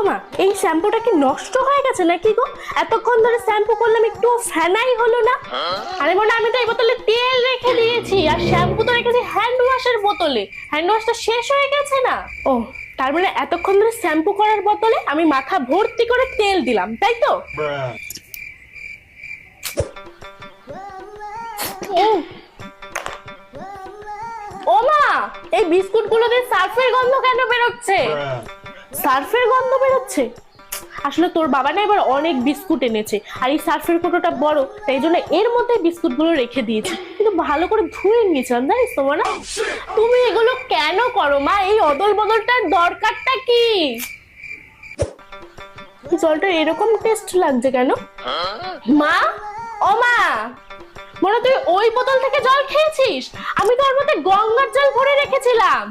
মা, এই শ্যাম্পুটা কি নষ্ট হয়ে গেছে নাকি গো? এতক্ষণ ধরে শ্যাম্পু করলাম, একটু ফেনাই হলো না। আরে মনে, আমি তো এই বোতলে তেল রেখে দিয়েছি, আর শ্যাম্পু তো রেখেছি হ্যান্ড ওয়াশের বোতলে। হ্যান্ড ওয়াশটা শেষ হয়ে গেছে না? ও, তার মানে এতক্ষণ ধরে শ্যাম্পু করার বোতলে আমি মাথা ভর্তি করে তেল দিলাম, তাই তো? ও মা, এই বিস্কুট গুলোতে সার্ফের গন্ধ কেন বেরোচ্ছে? সার্ফের গন্ধ বেরোচ্ছে? আসলে তোর বাবা না এবার অনেক বিস্কুট এনেছে, আর এই সার্ফের কৌটোটা বড়, তাই জন্য এর মধ্যে বিস্কুট গুলো রেখে দিয়েছি। কিন্তু ভালো করে ধুয়ে নিয়েছিলাম, জানিস তো না? তুমি এগুলো কেন করো মা? এই অদল বদলটার দরকারটা কি? জলটা এরকম টেস্ট লাগছে কেন মা? ও মা, মনে তুই ওই বোতল থেকে জল খেয়েছিস? আমি তো ওর মধ্যে গঙ্গার জল ভরে রেখেছিলাম।